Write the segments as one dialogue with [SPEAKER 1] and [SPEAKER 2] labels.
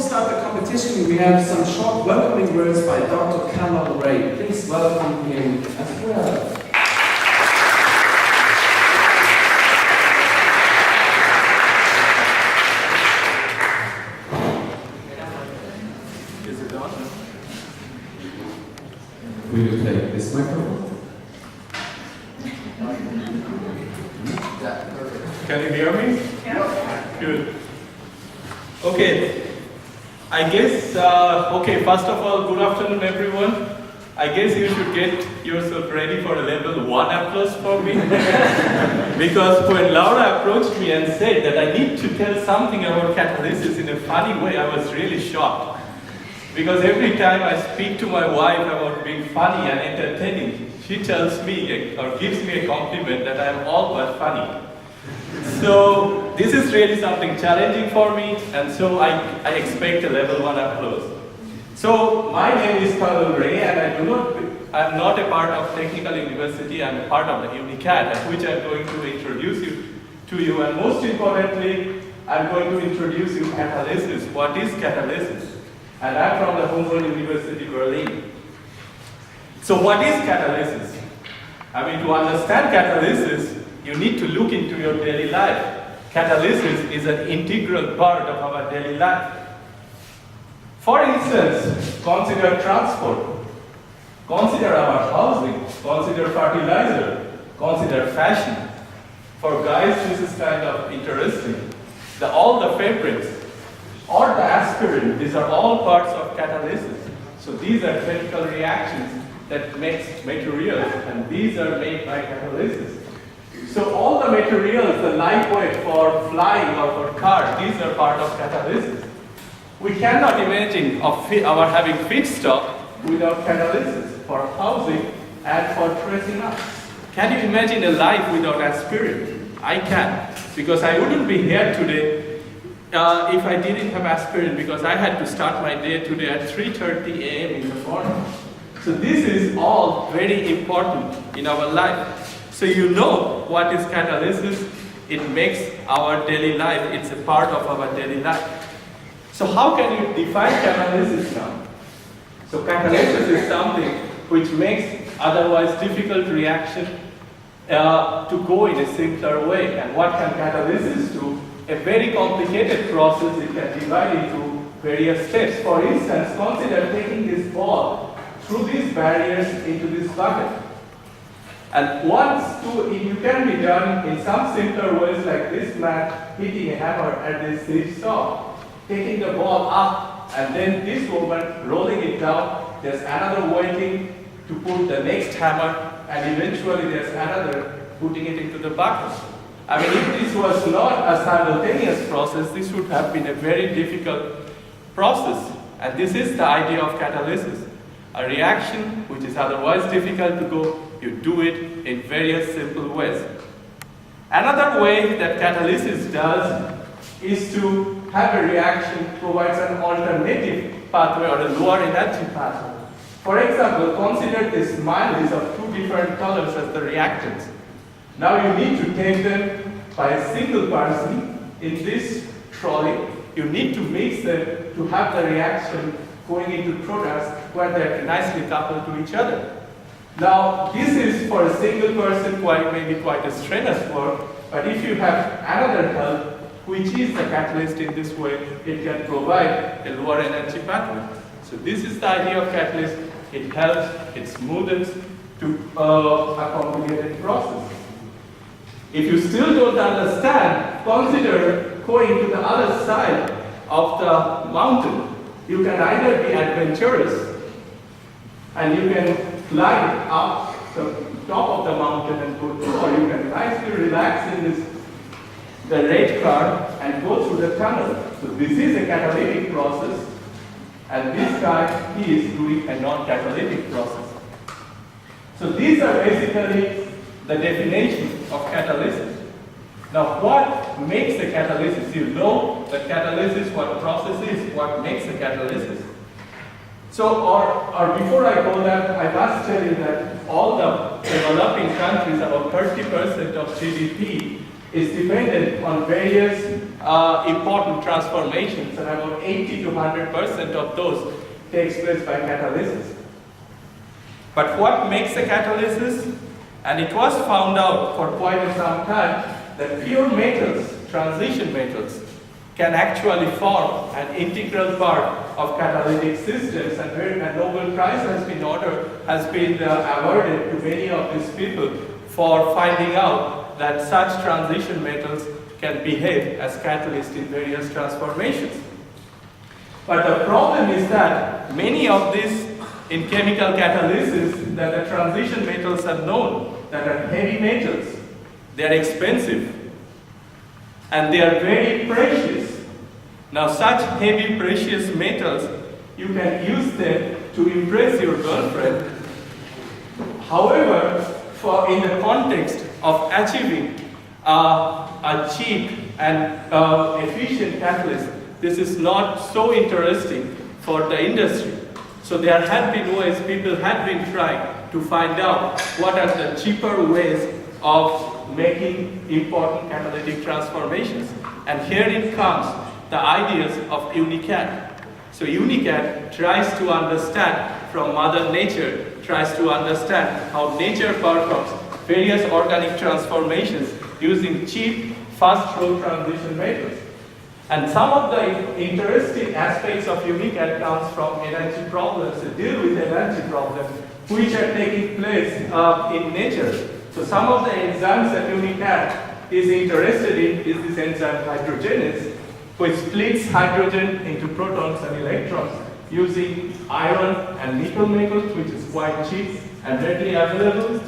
[SPEAKER 1] we start the competition, we have some short welcoming words by Dr. Kallol. Please welcome him as well.
[SPEAKER 2] Is it on?
[SPEAKER 1] Will you take this microphone?
[SPEAKER 2] Can you hear me?
[SPEAKER 3] Yeah.
[SPEAKER 2] Good. Okay. I guess, okay, first of all, good afternoon, everyone. I guess you should get yourself ready for a level 1 applause for me. Because when Laura approached me and said that I need to tell something about catalysis in a funny way, I was really shocked. Because every time I speak to my wife about being funny and entertaining, she tells me or gives me a compliment that I am all but funny. So this is really something challenging for me, and so I expect a level 1 applause. So my name is Kallol, and I'm not a part of Technical University. I'm a part of the UniCat, at which I'm going to introduce to you, and most importantly, I'm going to introduce you catalysis. What is catalysis? And I'm from the Humboldt University, Berlin. So what is catalysis? I mean, to understand catalysis, you need to look into your daily life. Catalysis is an integral part of our daily life. For instance, consider transport, consider our housing, consider fertilizer, consider fashion. For guys, this is kind of interesting. All the fabrics or the aspirin, these are all parts of catalysis. So these are chemical reactions that makes materials, and these are made by catalysis. So all the materials, the lightweight for flying or for cars, these are part of catalysis. We cannot imagine our having feedstock without catalysis for housing and for dressing up. Can you imagine a life without aspirin? I can, because I wouldn't be here today if I didn't have aspirin, because I had to start my day today at 3:30 a.m. in the morning. So this is all very important in our life. So you know what is catalysis. It makes our daily life, it's a part of our daily life. So how can you define catalysis now? So catalysis is something which makes otherwise difficult reaction to go in a simpler way. And what can catalysis do? A very complicated process, it can divide into various steps. For instance, consider taking this ball through these barriers into this bucket. And it can be done in some simpler ways, like this man hitting a hammer at this slip stop, taking the ball up, and then this woman rolling it down. There's another waiting to put the next hammer, and eventually there's another putting it into the bucket. I mean, if this was not a simultaneous process, this would have been a very difficult process. And this is the idea of catalysis. A reaction which is otherwise difficult to go, you do it in various simple ways. Another way that catalysis does is to have a reaction provides an alternative pathway or a lower energy pathway. For example, consider this smileys of two different colors as the reactants. Now you need to take them by a single person in this trolley. You need to mix them to have the reaction going into products where they're nicely coupled to each other. Now, this is for a single person maybe quite a strenuous work, but if you have another help, which is the catalyst in this way, it can provide a lower energy pathway. So this is the idea of catalyst. It helps, it smoothens to a complicated process. If you still don't understand, consider going to the other side of the mountain. You can either be adventurous and you can climb up the top of the mountain and go through, or you can nicely relax in the red car and go through the tunnel. So this is a catalytic process, and this guy, he is doing a non-catalytic process. So these are basically the definition of catalysis. Now, what makes a catalysis? You know the catalysis, what process is, what makes a catalysis. So, or before I go there, I must tell you that all the developing countries, about 30% of GDP, is dependent on various important transformations, and about 80 to 100% of those takes place by catalysis. But what makes a catalysis? And it was found out for quite some time that pure metals, transition metals, can actually form an integral part of catalytic systems, and where a Nobel Prize has been awarded to many of these people for finding out that such transition metals can behave as catalysts in various transformations. But the problem is that many of these in chemical catalysis that the transition metals are known, that are heavy metals, they are expensive and they are very precious. Now such heavy precious metals, you can use them to impress your girlfriend. However, in the context of achieving a cheap and efficient catalyst, this is not so interesting for the industry. So there have been ways, people have been trying to find out what are the cheaper ways of making important catalytic transformations. And herein comes the ideas of UNICAT. So UNICAT tries to understand from Mother Nature, tries to understand how nature performs various organic transformations using cheap, fast-flow transition methods. And some of the interesting aspects of UNICAT comes from energy problems, to deal with energy problems, which are taking place in nature. So some of the enzymes that UNICAT is interested in is this enzyme hydrogenase, which splits hydrogen into protons and electrons using iron and nickel metals, which is quite cheap and readily available.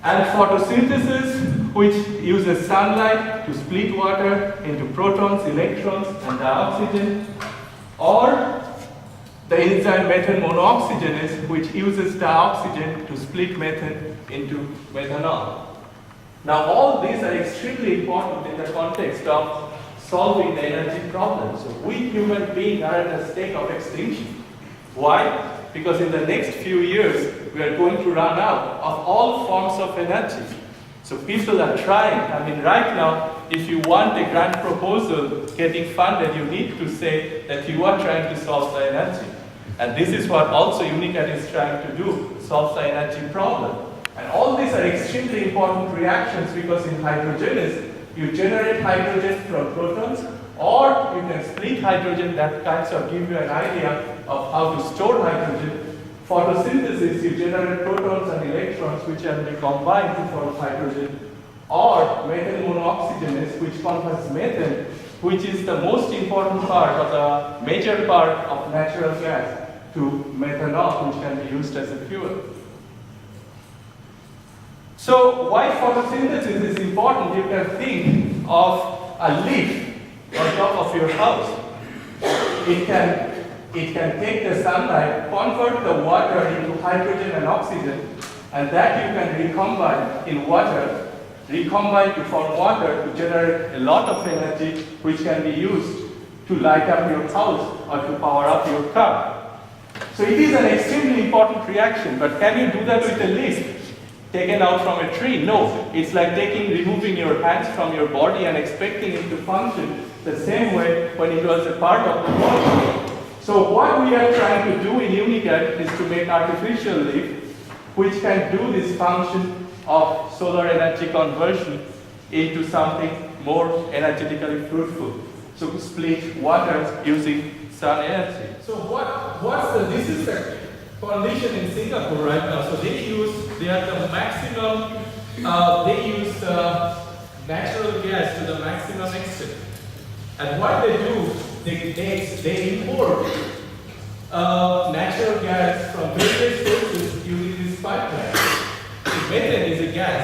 [SPEAKER 2] And photosynthesis, which uses sunlight to split water into protons, electrons, and dioxygen. Or the enzyme methane monooxygenase, which uses dioxygen to split methane into methanol. Now all these are extremely important in the context of solving the energy problem. So we human beings are at a state of extinction. Why? Because in the next few years, we are going to run out of all forms of energy. So people are trying. I mean, right now, if you want a grant proposal getting funded, you need to say that you are trying to solve the energy. And this is what also UNICAT is trying to do, solve the energy problem. And all these are extremely important reactions because in hydrogenase, you generate hydrogen from protons, or you can split hydrogen. That kind of give you an idea of how to store hydrogen. Photosynthesis, you generate protons and electrons which can be combined to form hydrogen. Or methane monooxygenase, which converts methane, which is the most important part or the major part of natural gas, to methanol, which can be used as a fuel. So why photosynthesis is important? You can think of a leaf on top of your house. It can take the sunlight, convert the water into hydrogen and oxygen, and that you can recombine in water, recombine to form water to generate a lot of energy which can be used to light up your house or to power up your car. So it is an extremely important reaction, but can you do that with a leaf taken out from a tree? No. It's like removing your hands from your body and expecting it to function the same way when it was a part of the body. So what we are trying to do in UNICAT is to make artificial leaf which can do this function of solar energy conversion into something more energetically fruitful. So split water using sun energy. So this is the condition in Singapore right now. So they use natural gas to the maximum extent. And what they do, they import natural gas from various sources using this pipeline. So methane is a gas,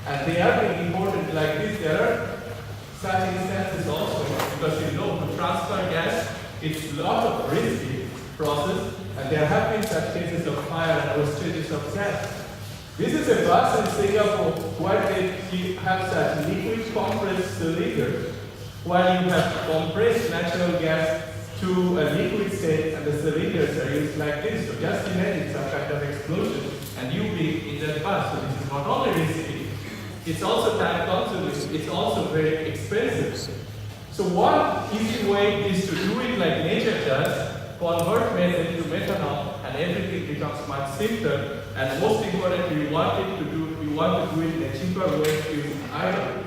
[SPEAKER 2] and they are being imported like this. There are such instances also, because to transfer gas, it's a lot of risky process, and there have been such cases of fire and wastages of gas. This is a bus in Singapore where they have such liquid compressed cylinders, while you have compressed natural gas to a liquid state, and the cylinders are used like this. So just imagine some kind of explosion and you be in that bus. So this is not only risky, it's also time consuming, it's also very expensive. So one easy way is to do it like nature does, convert methane to methanol, and everything becomes much simpler. And most importantly, you want to do it in a cheaper way using iron.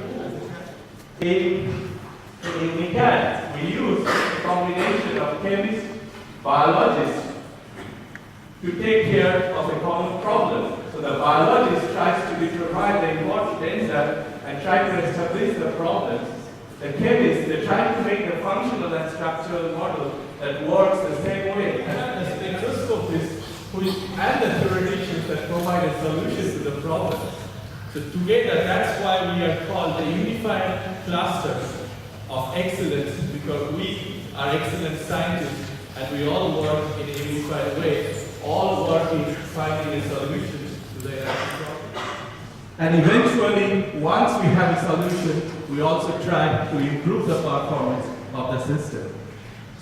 [SPEAKER 2] In mechanics, we use a combination of chemists, biologists to take care of a common problem. So the biologist tries to determine the important enzyme and try to establish the problem. The chemists, they try to make the functional and structural model that works the same way. And the spectroscopists and the theoreticians that provide a solution to the problem. So together, that's why we are called the unified cluster of excellence, because we are excellent scientists and we all work in a unified way, all working finding a solution to the problem. And eventually, once we have a solution, we also try to improve the performance of the system.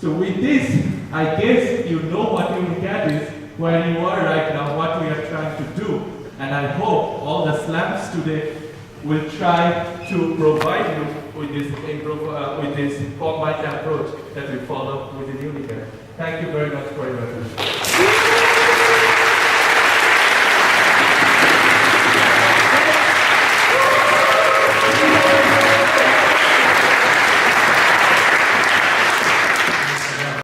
[SPEAKER 2] So with this, I guess you know what UNICAD is, where you are right now, what we are trying to do. And I hope all the slams today will try to provide you with this combined approach that we follow within UNICAD. Thank you very much for your attention.